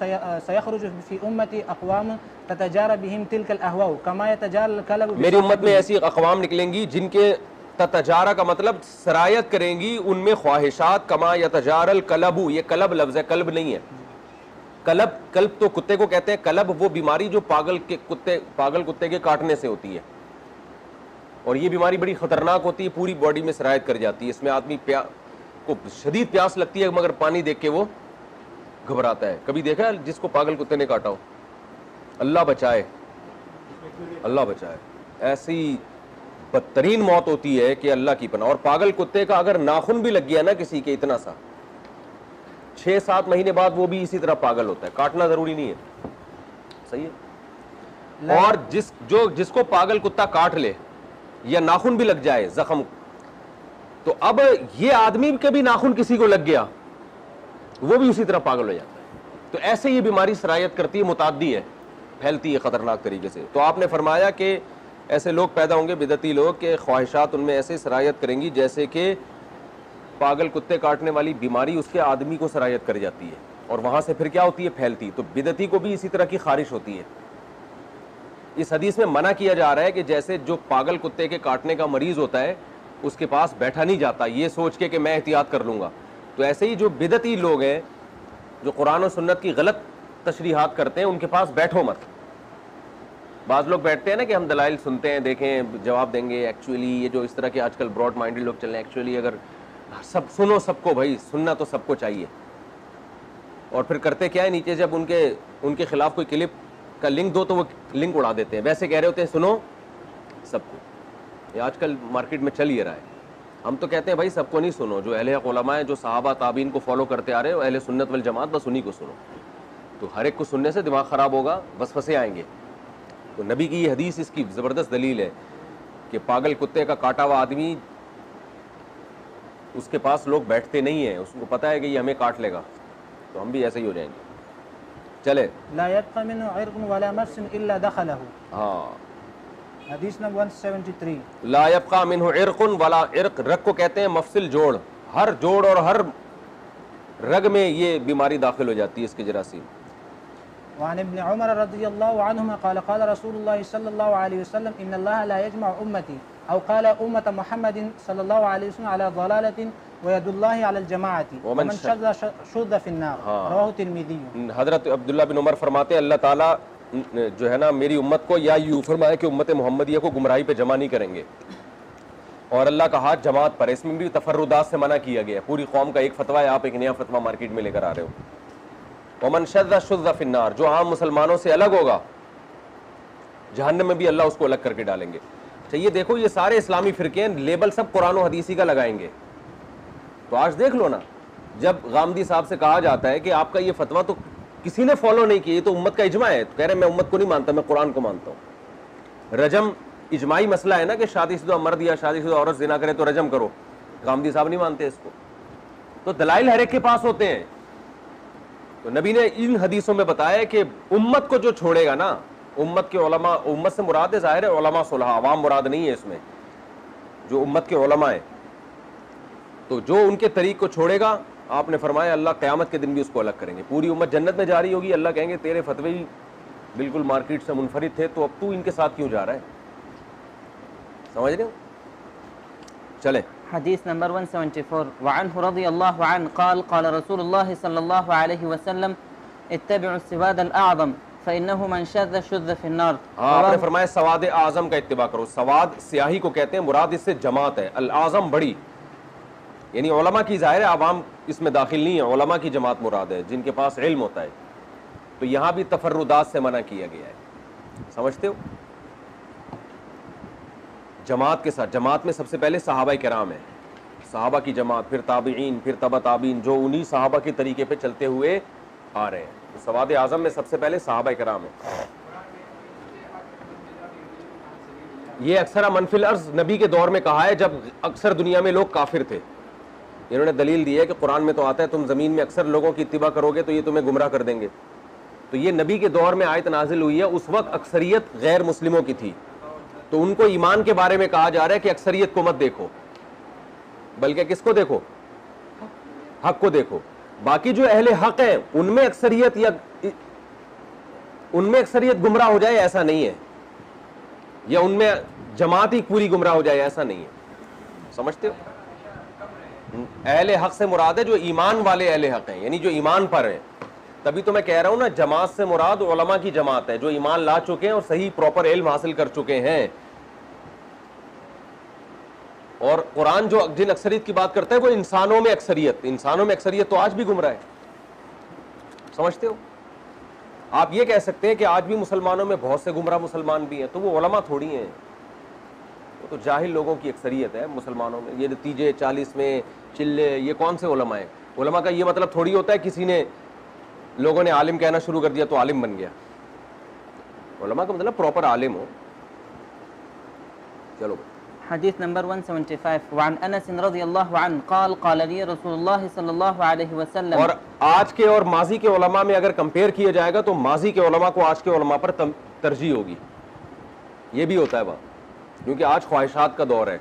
سيخرج في أمتي أقوام تتجارى بهم تلك الأهواء كما يتجارى الكلب. میری امت میں ایسی اقوام نکلیں گی جن کے تتجارہ کا مطلب سرایت کریں گی ان میں خواہشات, کما یتجارى الکلب, یہ کلب لفظ ہے, کلب نہیں ہے. کلب تو کتے کو کہتے ہیں, کلب وہ بیماری جو پاگل کتے کے کاٹنے سے ہوتی ہے. اور یہ بیماری بڑی خطرناک ہوتی ہے, پوری باڈی میں سرایت کر جاتی ہے. اس میں آدمی کو شدید پیاس لگتی ہے مگر پانی دیکھ کے وہ گھبراتا ہے. کبھی دیکھا ہے جس کو پاگل کتے نے کاٹا ہو؟ اللہ بچائے, اللہ بچائے. ایسی بدترین موت ہوتی ہے کہ اللہ کی پناہ. اور پاگل کتے کا اگر ناخن بھی لگ گیا نا کسی کے اتنا سا, 6-7 مہینے بعد وہ بھی اسی طرح پاگل ہوتا ہے. کاٹنا ضروری نہیں ہے, صحیح ہے. اور جس کو پاگل کتا کاٹ لے یا ناخن بھی لگ جائے زخم, تو اب یہ آدمی کے بھی ناخن کسی کو لگ گیا, وہ بھی اسی طرح پاگل ہو جاتا ہے. تو ایسے یہ بیماری سرایت کرتی ہے, متعدی ہے, پھیلتی ہے خطرناک طریقے سے. تو آپ نے فرمایا کہ ایسے لوگ پیدا ہوں گے بدعتی لوگ کہ خواہشات ان میں ایسے سرایت کریں گی جیسے کہ پاگل کتے کاٹنے والی بیماری اس کے آدمی کو سرایت کر جاتی ہے, اور وہاں سے پھر کیا ہوتی ہے, پھیلتی. تو بدعتی کو بھی اسی طرح کی خارش ہوتی ہے. اس حدیث میں منع کیا جا رہا ہے کہ جیسے جو پاگل کتے کے کاٹنے کا مریض ہوتا ہے اس کے پاس بیٹھا نہیں جاتا یہ سوچ کے کہ میں احتیاط کر لوں گا, تو ایسے ہی جو بدعتی لوگ ہیں جو قرآن و سنت کی غلط تشریحات کرتے ہیں ان کے پاس بیٹھو مت. بعض لوگ بیٹھتے ہیں نا کہ ہم دلائل سنتے ہیں, دیکھیں جواب دیں گے. ایکچولی یہ جو اس طرح کے آج کل براڈ مائنڈڈ لوگ چل رہے ہیں, ایکچولی اگر سب سنو سب کو, بھائی سننا تو سب کو چاہیے. اور پھر کرتے کیا ہے, نیچے جب ان کے خلاف کوئی کلپ کا لنک دو تو وہ لنک اڑا دیتے ہیں. ویسے کہہ رہے ہوتے ہیں سنو سب کو. یہ آج کل مارکیٹ میں چل ہی رہا ہے. ہم تو کہتے ہیں بھائی سب کو نہیں سنو, جو اہل حق علماء ہیں جو صحابہ تابعین کو فالو کرتے آ رہے ہیں, اہل سنت والجماعت, بس انہی کو سنو. تو ہر ایک کو سننے سے دماغ خراب ہوگا, وسوسے آئیں گے. تو نبی کی یہ حدیث اس کی زبردست دلیل ہے کہ پاگل کتے کا کاٹا ہوا آدمی اس کے پاس لوگ بیٹھتے نہیں ہیں, اس کو پتا ہے کہ یہ ہمیں کاٹ لے گا, تو ہم بھی ایسے ہی ہو جائیں گے. چلے لا يبقى منه عرق ولا مفصل الا دخله. ہاں, حدیث نمبر 173. لا يبقى منه عرق ولا عرق, رگ کو کہتے ہیں مفصل جوڑ, ہر جوڑ اور ہر رگ میں یہ بیماری داخل ہو جاتی ہے اس کے جراثیم. وعن ابن عمر رضی اللہ عنہما قال قال رسول اللہ صلی اللہ علیہ وسلم ان اللہ لا يجمع امتی او قال امت محمد صلی اللہ علیہ وسلم على ضلالة وید اللہ علی الجماعة ومن شذ شذ فی النار. رواه الترمذی. حضرت عبداللہ بن عمر فرماتے ہیں اللہ تعالیٰ جو ہے نا میری امت کو, یا یوں فرمایا کہ امت محمدیہ کو گمراہی پہ جمع نہیں کریں گے, اور اللہ کا ہاتھ جماعت پر. اس میں بھی تفردات سے منع کیا گیا ہے. پوری قوم کا ایک فتویٰ ہے, آپ ایک نیا فتویٰ مارکیٹ میں لے کر آ رہے ہو. ومن شذ شذ فی النار, جو عام مسلمانوں سے الگ ہوگا جہنم میں بھی اللہ اس کو الگ کر کے ڈالیں گے. اچھا یہ دیکھو, یہ سارے اسلامی فرقے ہیں, لیبل سب قرآن و حدیثی کا لگائیں گے. تو آج دیکھ لو نا, جب غامدی صاحب سے کہا جاتا ہے کہ آپ کا یہ فتویٰ تو کسی نے فالو نہیں کیا, یہ تو امت کا اجماع ہے, تو کہہ رہے ہیں میں امت کو نہیں مانتا, میں قرآن کو مانتا ہوں. رجم اجماعی مسئلہ ہے نا کہ شادی شدہ مرد یا شادی شدہ عورت زنا کرے تو رجم کرو, غامدی صاحب نہیں مانتے اس کو. تو دلائل ہر ایک کے پاس ہوتے ہیں. تو نبی نے ان حدیثوں میں بتایا کہ امت کو جو چھوڑے گا نا, امت کے علماء, امت سے مراد ہے ظاہر ہے علماء صلحاء, عوام مراد نہیں ہے اس میں, جو امت کے علماء ہیں, تو جو ان کے طریق کو چھوڑے گا آپ نے فرمایا اللہ قیامت کے دن بھی اس کو الگ کریں گے. پوری امت جنت میں جا رہی ہوگی, اللہ کہیں گے تیرے فتوے ہی بالکل مارکیٹ سے منفرد تھے, تو اب تو ان کے ساتھ کیوں جا رہا ہے. سمجھ رہے ہو؟ چلے حديث نمبر 174. وعنه رضي الله عنه قال قال رسول الله صلى الله عليه وسلم اتبعوا السواد الأعظم فإنه من شذ شذ في النار. آپ نے فرمایا سواد اعظم کا اتباع کرو. سواد سیاہی کو کہتے ہیں, مراد اس سے جماعت ہے. الاعظم بڑی, یعنی علماء کی ظاہر ہے عوام اس میں داخل نہیں ہے, علماء کی جماعت مراد ہے جن کے پاس علم ہوتا ہے. تو یہاں بھی تفردات سے منع کیا گیا ہے, سمجھتے ہو. جماعت کے ساتھ, جماعت میں سب سے پہلے صحابہ کرام ہیں, صحابہ کی جماعت, پھر تابعین, پھر تبع تابعین, جو انہی صحابہ کے طریقے پہ چلتے ہوئے آ رہے ہیں. تو سواد اعظم میں سب سے پہلے صحابہ کرام ہیں. یہ اکثر منفی الارض نبی کے دور میں کہا ہے جب اکثر دنیا میں لوگ کافر تھے. انہوں نے دلیل دی ہے کہ قرآن میں تو آتا ہے تم زمین میں اکثر لوگوں کی اتباع کرو گے تو یہ تمہیں گمراہ کر دیں گے. تو یہ نبی کے دور میں آیت نازل ہوئی ہے, اس وقت اکثریت غیر مسلموں کی تھی, تو ان کو ایمان کے بارے میں کہا جا رہا ہے کہ اکثریت کو مت دیکھو, بلکہ کس کو دیکھو, حق کو دیکھو. باقی جو اہل حق ہیں ان میں اکثریت گمراہ ہو جائے ایسا نہیں ہے, یا ان میں جماعت ہی پوری گمراہ ہو جائے ایسا نہیں ہے. سمجھتے ہو؟ اہل حق سے مراد ہے جو ایمان والے اہل حق ہیں, یعنی جو ایمان پر ہیں. تبھی تو میں کہہ رہا ہوں نا, جماعت سے مراد علماء کی جماعت ہے جو ایمان لا چکے ہیں اور صحیح پراپر علم حاصل کر چکے ہیں. اور قرآن جو جن اکثریت کی بات کرتا ہے وہ انسانوں میں اکثریت تو آج بھی گمراہ ہے. سمجھتے ہو؟ آپ یہ کہہ سکتے ہیں کہ آج بھی مسلمانوں میں بہت سے گمراہ مسلمان بھی ہیں, تو وہ علماء تھوڑی ہیں, وہ تو جاہل لوگوں کی اکثریت ہے مسلمانوں میں. یہ نتیجے 40 میں چلے, یہ کون سے علماء ہیں؟ علماء کا یہ مطلب تھوڑی ہوتا ہے کسی نے لوگوں نے عالم کہنا شروع کر دیا تو عالم بن گیا. علماء کا مطلب پراپر عالم ہو. چلو حديث نمبر 175 وعن انس رضي الله عنه قال قال لي رسول الله صلى الله عليه وسلم. اور آج کے اور ماضی کے علماء میں اگر کمپیئر کیا جائے گا تو ماضی کے علماء کو آج کے علماء پر ترجیح ہوگی. یہ بھی ہوتا ہے بات, کیونکہ آج خواہشات کا دور ہے.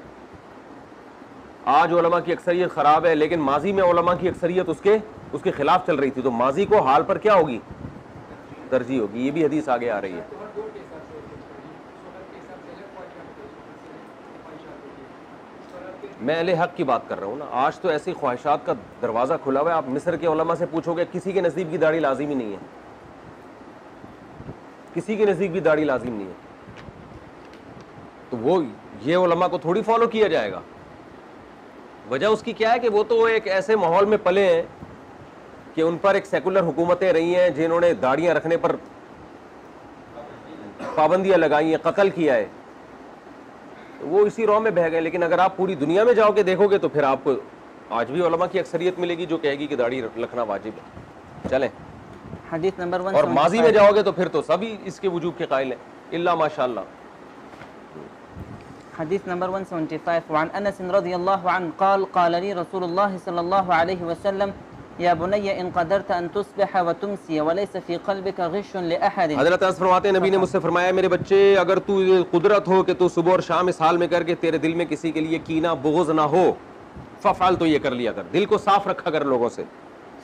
آج علماء کی اکثریت خراب ہے, لیکن ماضی میں علماء کی اکثریت اس کے خلاف چل رہی تھی, تو ماضی کو حال پر کیا ہوگی؟ ترجیح ہوگی. یہ بھی حدیث آگے آ رہی ہے. میں اہل حق کی بات کر رہا ہوں نا. آج تو ایسی خواہشات کا دروازہ کھلا ہوا ہے. آپ مصر کے علماء سے پوچھو گے, کسی کے نزدیک بھی داڑھی لازم ہی نہیں ہے, کسی کے نزدیک بھی داڑھی لازم نہیں ہے. تو وہ یہ علماء کو تھوڑی فالو کیا جائے گا. وجہ اس کی کیا ہے کہ وہ تو ایک ایسے ماحول میں پلے ہیں کہ ان پر ایک سیکولر حکومتیں رہی ہیں جنہوں نے داڑیاں رکھنے پر پابندیاں لگائی ہیں, قتل کیا ہے, وہ اسی راہ میں بہہ گئے. لیکن اگر آپ پوری دنیا میں جاؤ کے دیکھو گے تو پھر آپ کو آج بھی علماء کی اکثریت ملے گی جو کہے گی کہ داڑھی رکھنا واجب ہے. چلیں, حديث نمبر 175 اور ماضی میں جاؤ گے تو پھر تو سبھی اس کے وجوب کے قائل ہیں الا ماشاءاللہ. حديث نمبر 175 وعن انس رضي الله عنه قال قال لي رسول الله صلى الله عليه وسلم يا بني ان قدرت ان تصبح وتمسي وليس في قلبك غش لاحد. حضرت انس فرماتے ہیں نبی نے مجھ سے فرمایا میرے بچے اگر تو قدرت ہو کہ تو صبح اور شام اس حال میں کر کے تیرے دل میں کسی کے لیے کینہ بغض نہ ہو, ففعل, تو یہ کر لیا کر, دل کو صاف رکھا کر لوگوں سے.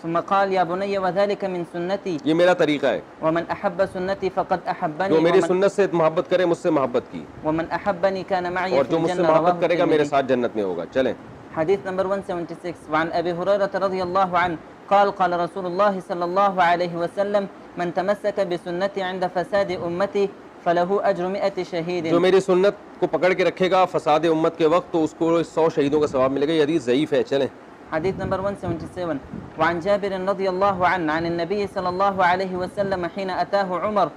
ثم قال يا بني وذلك من سنتي یہ میرا طریقہ ہے, ومن احب سنتي فقد احبني جو میری سنت سے محبت کرے مجھ سے محبت کی, ومن احبني كان معي اور في جو مجھ سے الجنة. محبت کرے گا میرے رواه ساتھ جنت میں ہوگا. چلیں, حديث نمبر 176 وعن ابي هريره رضي الله عنه قال قال رسول الله صلى الله عليه وسلم من تمسك بسنتي عند فساد امتي فله اجر 100 شهيد. جو میری سنت کو پکڑ کے رکھے گا فساد امت کے وقت تو اس کو 100 شہیدوں کا ثواب ملے گا. یہ حدیث ضعیف ہے. چلیں, حديث نمبر 177 وعن جابر رضي الله عنه عن النبي صلى الله عليه وسلم حين أتاه عمر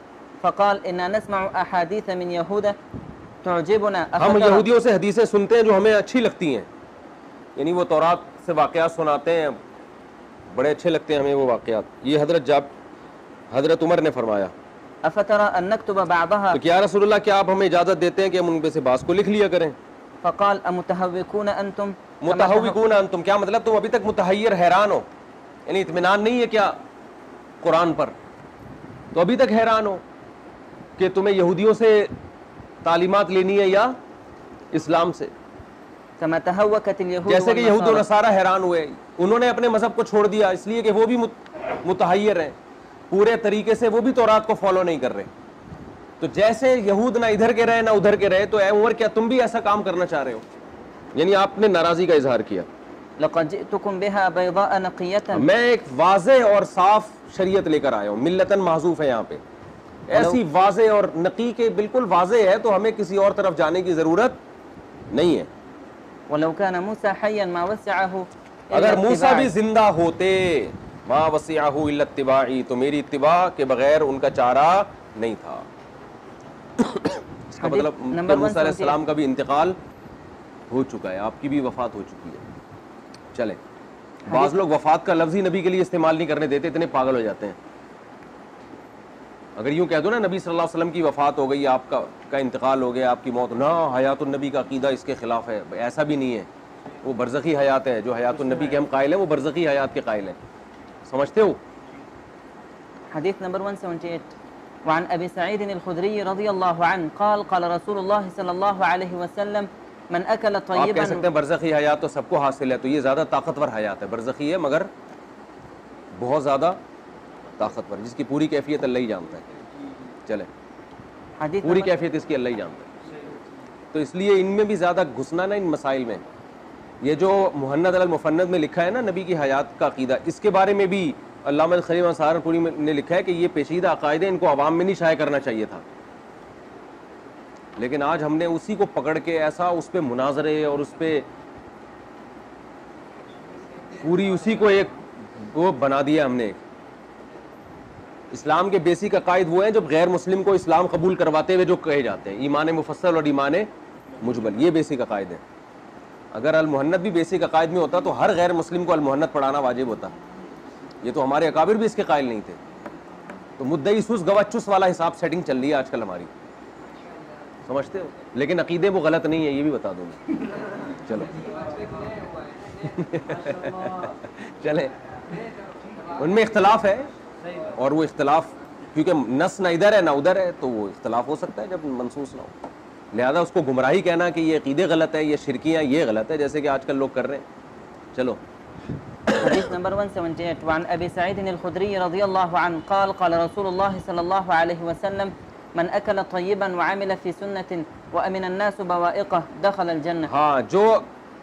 فقال إنا نسمع أحاديث من يهود تعجبنا. ہم یہودیوں سے حدیثیں سنتے ہیں جو ہمیں اچھی لگتی ہیں, یعنی وہ تورات سے واقعات سناتے ہیں, بڑے اچھے لگتے ہیں ہمیں وہ واقعات. یہ حضرت عمر نے فرمایا أفترى أن نكتب بعضها. تو کیا رسول اللہ کیا آپ ہمیں اجازت دیتے ہیں کہ ہم ان میں سے بعض کو لکھ لیا کریں؟ فقال أمتهوكون أنتم. متہوکون انتم, کیا مطلب تم ابھی تک متحیر حیران ہو, یعنی اطمینان نہیں ہے کیا قرآن پر؟ تو ابھی تک حیران ہو کہ تمہیں یہودیوں سے تعلیمات لینی ہے یا اسلام سے؟ كما تهوكت اليهود جیسے کہ یہود و والنصارى. نصارہ حیران ہوئے, انہوں نے اپنے مذہب کو چھوڑ دیا اس لیے کہ وہ بھی متحیر ہیں, پورے طریقے سے وہ بھی تورات کو فالو نہیں کر رہے. تو جیسے یہود نہ ادھر کے رہے نہ ادھر کے رہے, تو اے عمر کیا تم بھی ایسا کام کرنا چاہ رہے ہو؟ یعنی آپ نے ناراضی کا اظہار کیا. لقد جئتكم بها بيضاء نقية. میں ایک واضح اور صاف شریعت لے کر آیا ہوں. ملتن محذوف ہے یہاں پہ, ایسی واضح اور نقی کے بالکل واضح ہے, تو ہمیں کسی اور طرف جانے کی ضرورت نہیں ہے. ولو كان موسى حيا ما وسعه. اگر موسیٰ بھی زندہ ہوتے, ما وسعہ الا اتباعی, تو میری اتباع کے بغیر ان کا چارہ نہیں تھا. اس کا مطلب کہ موسیٰ علیہ السلام کا بھی انتقال ہو چکا ہے, آپ کی بھی وفات ہو چکی ہے. چلیں, بعض لوگ وفات کا لفظ ہی نبی کے لیے استعمال نہیں کرنے دیتے, اتنے پاگل ہو جاتے ہیں. اگر یوں کہہ دو نا نبی صلی اللہ علیہ وسلم کی وفات ہو گئی, آپ کا انتقال ہو گیا, آپ کی موت, نہ حیات النبی کا عقیدہ اس کے خلاف ہے. ایسا بھی نہیں ہے, وہ برزخی حیات ہے. جو حیات النبی کے ہم قائل ہیں وہ برزخی حیات کے قائل ہیں. سمجھتے ہو؟ حديث نمبر 178 وعن أبي سعيد الخدري رضي الله عنه قال قال رسول الله صلى الله عليه وسلم من أكل آپ کہہ طيبا. سکتے ہیں برزخی حیات تو سب کو حاصل ہے, تو یہ زیادہ طاقتور حیات ہے. برزخی ہے مگر بہت زیادہ طاقتور, جس کی پوری کیفیت اللہ ہی جانتا ہے. چلیں, حديث پوری نمبر کیفیت اس کی اللہ ہی جانتا ہے. تو اس لیے ان میں بھی زیادہ گھسنا نا ان مسائل میں. یہ جو مہند المفند میں لکھا ہے نا نبی کی حیات کا عقیدہ, اس کے بارے میں بھی علامہ خلیل سہارنپوری نے لکھا ہے کہ یہ پیچیدہ عقائد ہیں, ان کو عوام میں نہیں شائع کرنا چاہیے تھا. لیکن آج ہم نے اسی کو پکڑ کے ایسا اس پہ مناظرے اور اس پہ پوری اسی کو ایک وہ بنا دیا ہم نے. اسلام کے بیسک عقائد وہ ہیں جو غیر مسلم کو اسلام قبول کرواتے ہوئے جو کہے جاتے ہیں, ایمان مفصل اور ایمان مجمل, یہ بیسک عقائد ہیں. اگر المحنت بھی بیسک عقائد میں ہوتا تو ہر غیر مسلم کو المحنت پڑھانا واجب ہوتا. یہ تو ہمارے اکابر بھی اس کے قائل نہیں تھے. تو مدعی سوس گواہ چس والا حساب سیٹنگ چل رہی ہے آج کل ہماری, سمجھتے ہو, لیکن عقیدے وہ غلط نہیں ہے, یہ بھی بتا دوں میں. چلو چلیں, ان میں اختلاف ہے, اور وہ اختلاف کیونکہ نص نہ ادھر ہے نہ ادھر ہے, تو وہ اختلاف ہو سکتا ہے جب منصوص نہ ہو. لہذا اس کو گمراہی کہنا کہ یہ عقیدے غلط ہے, یہ شرکیاں یہ غلط ہے, جیسے کہ آج کل لوگ کر رہے ہیں. چلو حديث نمبر 178 وعن أبي سعيد الخدري رضي الله عنه قال قال رسول الله صلى الله عليه وسلم من أكل طيبا وعمل في سنة وأمن الناس بوائقه دخل الجنة. ہاں, جو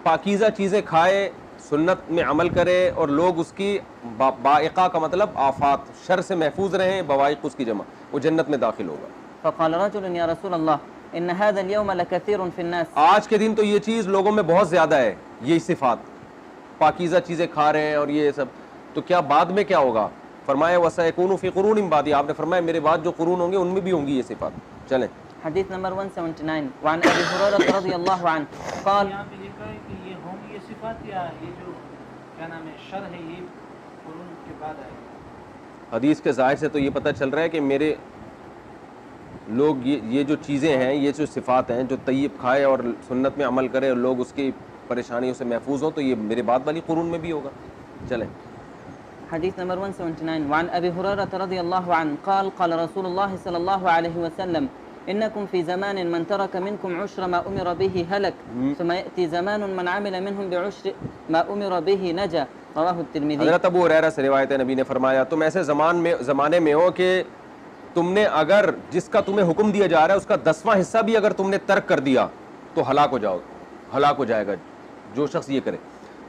پاکیزہ چیزیں کھائے, سنت میں عمل کرے, اور لوگ اس کی بائقہ کا مطلب آفات شر سے محفوظ رہیں, بوائق اس کی جمع, وہ جنت میں داخل ہوگا. فقال رجل يا رسول الله إن هذا اليوم لكثير في الناس. آج کے دن تو یہ چیز لوگوں میں بہت زیادہ ہے, یہ صفات, پاکیزہ چیزیں کھا رہے ہیں اور یہ سب, تو کیا بعد میں کیا ہوگا؟ فرمایا وَسَيَكُونُ فِي قُرُونٍ بَعْدِي, آپ نے فرمایا میرے بعد جو قرون ہوں گے ان میں بھی ہوں گی یہ صفات. چلیں حدیث نمبر 179 وعن ابی ہریرہ رضی اللہ عنہ قال. یہاں پہ لکھا ہے کہ یہ ہوں گی یہ صفات, یا یہ جو کیا نام ہے شر ہے یہ قرون کے بعد آئے گا؟ حدیث کے ظاہر سے تو یہ پتہ چل رہا ہے کہ میرے لوگ یہ جو چیزیں ہیں, یہ جو صفات ہیں, جو طیب کھائے اور سنت میں عمل کرے اور لوگ اس کی پریشانیوں سے محفوظ ہوں, تو یہ میرے بعد والی قرون میں بھی ہوگا. چلیں حديث نمبر 179 وعن أبي هريرة رضي الله عنه قال قال رسول الله صلى الله عليه وسلم إنكم في زمان من ترك منكم عشر ما أمر به هلك ثم يأتي زمان من عمل منهم بعشر ما أمر به نجا. رواه الترمذي. حضرت ابو ہریرہ سے روایت ہے, نبی نے فرمایا تم ایسے زمانے میں ہو کہ تم نے اگر جس کا تمہیں حکم دیا جا رہا ہے اس کا 10واں حصہ بھی اگر تم نے ترک کر دیا تو ہلاک ہو جائے گا جو شخص یہ کرے.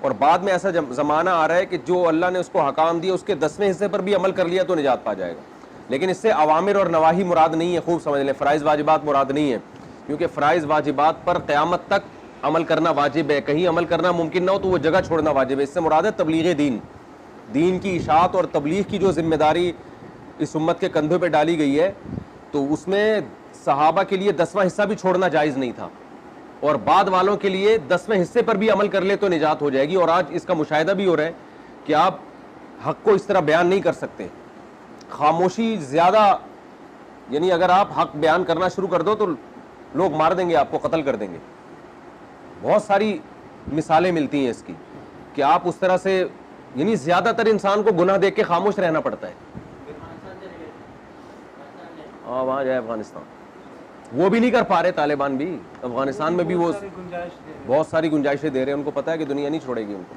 اور بعد میں ایسا زمانہ آ رہا ہے کہ جو اللہ نے اس کو حکام دیا اس کے 10ویں حصے پر بھی عمل کر لیا تو نجات پا جائے گا. لیکن اس سے عوامر اور نواہی مراد نہیں ہے, خوب سمجھ لیں, فرائض واجبات مراد نہیں ہے, کیونکہ فرائض واجبات پر قیامت تک عمل کرنا واجب ہے, کہیں عمل کرنا ممکن نہ ہو تو وہ جگہ چھوڑنا واجب ہے. اس سے مراد ہے تبلیغ دین کی اشاعت اور تبلیغ کی جو ذمہ داری اس امت کے کندھوں پہ ڈالی گئی ہے, تو اس میں صحابہ کے لیے 10واں حصہ بھی چھوڑنا جائز نہیں تھا, اور بعد والوں کے لیے 10ویں حصے پر بھی عمل کر لے تو نجات ہو جائے گی. اور آج اس کا مشاہدہ بھی ہو رہا ہے کہ آپ حق کو اس طرح بیان نہیں کر سکتے, خاموشی زیادہ, یعنی اگر آپ حق بیان کرنا شروع کر دو تو لوگ مار دیں گے, آپ کو قتل کر دیں گے. بہت ساری مثالیں ملتی ہیں اس کی کہ آپ اس طرح سے, یعنی زیادہ تر انسان کو گناہ دیکھ کے خاموش رہنا پڑتا ہے. ہاں وہاں جائے افغانستان, وہ بھی نہیں کر پا رہے طالبان بھی, افغانستان میں بھی وہ بہت ساری گنجائشیں دے رہے ہیں, ان کو پتہ ہے کہ دنیا نہیں چھوڑے گی ان کو.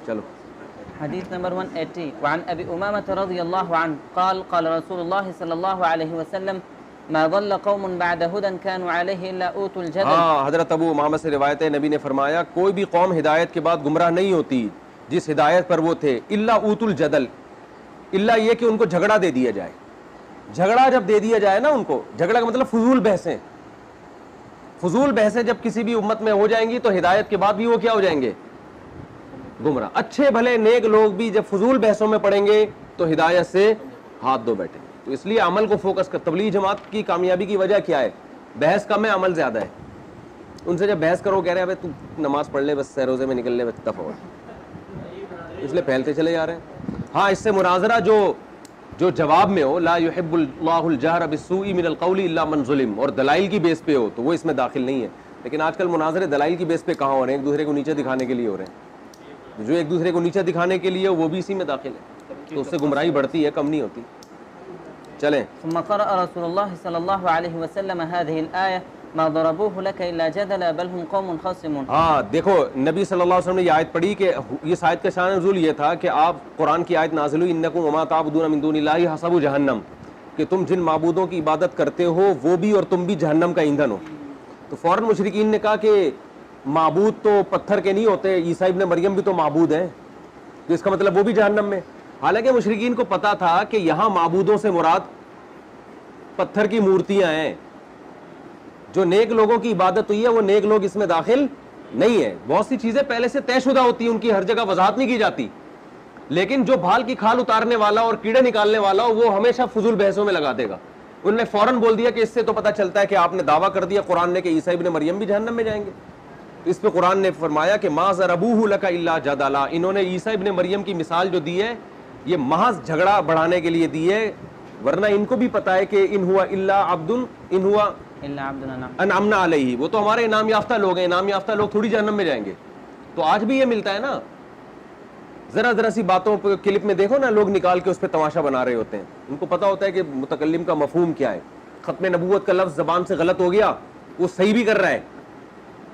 چلو حديث نمبر 180 وعن أبي أمامة رضي الله عنه قال قال رسول الله صلى الله عليه وسلم ما ضل قوم بعد هدى كانوا عليه إلا أوتوا الجدل. ہاں, حضرت ابو امامہ سے روایت ہے, نبی نے فرمایا کوئی بھی قوم ہدایت کے بعد گمراہ نہیں ہوتی جس ہدایت پر وہ تھے, الا اوت الجدل, الا یہ کہ ان کو جھگڑا دے دیا جائے. جھگڑا جب دے دیا جائے نا ان کو, جھگڑا کا مطلب فضول بحثیں جب کسی بھی امت میں ہو جائیں گی تو ہدایت کے بعد بھی وہ کیا ہو جائیں گے, گمراہ. اچھے بھلے نیک لوگ بھی جب فضول بحثوں میں پڑیں گے تو ہدایت سے ہاتھ دھو بیٹھیں گے. تو اس لیے عمل کو فوکس کر. تبلیغ جماعت کی کامیابی کی وجہ کیا ہے؟ بحث کم ہے, عمل زیادہ ہے. ان سے جب بحث کرو کہہ رہے ہیں تو نماز پڑھ لے, بس سہ روزے میں نکل لے, بس دفعہ ہو, اس لیے پھیلتے چلے جا رہے ہیں. ہاں, اس سے مناظرہ جو جواب میں ہو, لا يحب اللہ الجہر بالسوء من القول الا من ظلم, اور دلائل کی بیس پہ ہو تو وہ اس میں داخل نہیں ہے. لیکن آج کل مناظرے دلائل کی بیس پہ کہاں ہو رہے ہیں؟ ایک دوسرے کو نیچے دکھانے کے لیے ہو رہے ہیں. جو ایک دوسرے کو نیچے دکھانے کے لیے وہ بھی اسی میں داخل ہے, تو اس سے گمراہی بڑھتی ہے, کم نہیں ہوتی. چلیں. ثم قرأ رسول الله صلى الله عليه وسلم هذه الآية ما ضربوه لك إلا جدلا بل هم قوم خصمون. ہاں دیکھو, نبی صلی اللہ علیہ وسلم نے یہ آیت پڑھی کہ یہ آیت کا شان نزول یہ تھا کہ آپ قرآن کی آیت نازل ہوئی انکم وما تعبدون من دون اللہ حسب جہنم, کہ تم جن معبودوں کی عبادت کرتے ہو وہ بھی اور تم بھی جہنم کا ایندھن ہو. تو فوراً مشرکین نے کہا کہ معبود تو پتھر کے نہیں ہوتے, عیسیٰ ابن مریم بھی تو معبود ہیں, تو اس کا مطلب وہ بھی جہنم میں. حالانکہ مشرکین کو پتا تھا کہ یہاں معبودوں سے مراد پتھر کی مورتیاں ہیں. جو نیک لوگوں کی عبادت ہوئی ہے وہ نیک لوگ اس میں داخل نہیں ہے. بہت سی چیزیں پہلے سے طے شدہ ہوتی ہیں, ان کی ہر جگہ وضاحت نہیں کی جاتی, لیکن جو بھال کی کھال اتارنے والا اور کیڑے نکالنے والا ہو وہ ہمیشہ فضول بحثوں میں لگا دے گا. انہوں نے فوراً بول دیا کہ اس سے تو پتہ چلتا ہے کہ آپ نے دعویٰ کر دیا قرآن نے کہ عیسیٰ ابن مریم بھی جہنم میں جائیں گے. اس پہ قرآن نے فرمایا کہ ما ضربوہ لک الا جدلا, انہوں نے عیسیٰ ابن مریم کی مثال جو دی ہے یہ محض جھگڑا بڑھانے کے لیے دی ہے, ورنہ ان کو بھی پتا ہے کہ ان ہوا الا عبد ان ہوا انعمنا علیہ, وہ تو ہمارے انعام یافتہ لوگ ہیں, انعام یافتہ لوگ تھوڑی جہنم میں جائیں گے. تو آج بھی یہ ملتا ہے نا, ذرا سی باتوں پہ کلپ میں دیکھو نا, لوگ نکال کے اس پہ تماشا بنا رہے ہوتے ہیں. ان کو پتا ہوتا ہے کہ متکلم کا مفہوم کیا ہے. ختم نبوت کا لفظ زبان سے غلط ہو گیا, وہ صحیح بھی کر رہا ہے,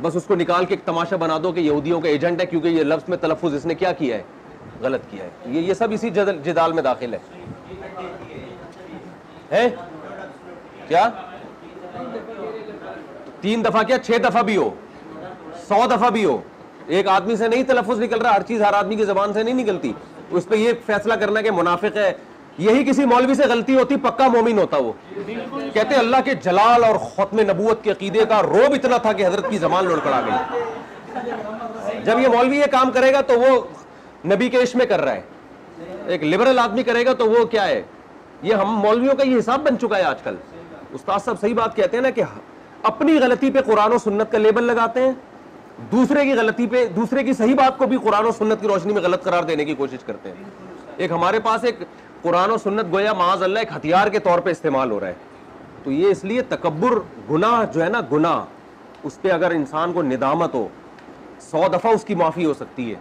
بس اس کو نکال کے ایک تماشا بنا دو کہ یہودیوں کا ایجنٹ ہے, کیونکہ یہ لفظ میں تلفظ اس نے کیا کیا ہے, غلط کیا ہے. یہ سب اسی جدال میں داخل ہے. کیا 3 دفعہ کیا 6 دفعہ بھی ہو, 100 دفعہ بھی ہو, ایک آدمی سے نہیں تلفظ نکل رہا, ہر چیز ہر آدمی کی زبان سے نہیں نکلتی. اس پہ یہ فیصلہ کرنا کہ منافق ہے, یہی کسی مولوی سے غلطی ہوتی پکا مومن ہوتا. وہ کہتے اللہ کے جلال اور ختم نبوت کے عقیدے کا روب اتنا تھا کہ حضرت کی زبان لڑکڑا گئی. جب یہ مولوی یہ کام کرے گا تو وہ نبی کے عشق میں کر رہا ہے, ایک لبرل آدمی کرے گا تو وہ کیا ہے. یہ ہم مولویوں کا یہ حساب بن چکا ہے آج کل. استاد صاحب صحیح بات کہتے ہیں نا کہ اپنی غلطی پہ قرآن و سنت کا لیبل لگاتے ہیں, دوسرے کی غلطی پہ, دوسرے کی صحیح بات کو بھی قرآن و سنت کی روشنی میں غلط قرار دینے کی کوشش کرتے ہیں. ایک ہمارے پاس ایک قرآن و سنت گویا معاذ اللہ ایک ہتھیار کے طور پہ استعمال ہو رہا ہے. تو یہ اس لیے تکبر گناہ جو ہے نا, گناہ اس پہ اگر انسان کو ندامت ہو 100 دفعہ اس کی معافی ہو سکتی ہے,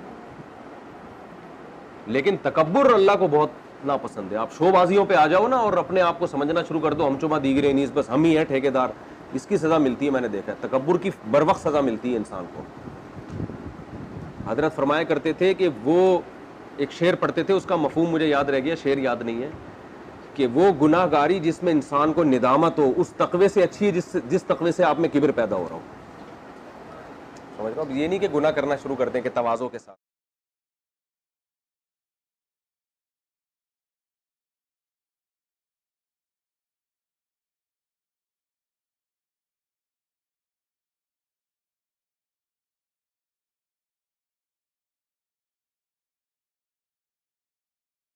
لیکن تکبر اللہ کو بہت ناپسند ہے. آپ شو بازیوں پہ آ جاؤ نا اور اپنے آپ کو سمجھنا شروع کر دو ہم چما دیگرے نیز, بس ہم ہی ہیں ٹھیکیدار, اس کی سزا ملتی ہے. میں نے دیکھا ہے تکبر کی بر وقت سزا ملتی ہے انسان کو. حضرت فرمایا کرتے تھے کہ وہ ایک شعر پڑھتے تھے, اس کا مفہوم مجھے یاد رہ گیا, شعر یاد نہیں ہے, کہ وہ گناہ گاری جس میں انسان کو ندامت ہو اس تقوی سے اچھی ہے جس تقوی سے آپ میں کبر پیدا ہو رہا ہو. سمجھ رہا ہوں, یہ نہیں کہ گناہ کرنا شروع کر دیں کہ تواضع کے ساتھ.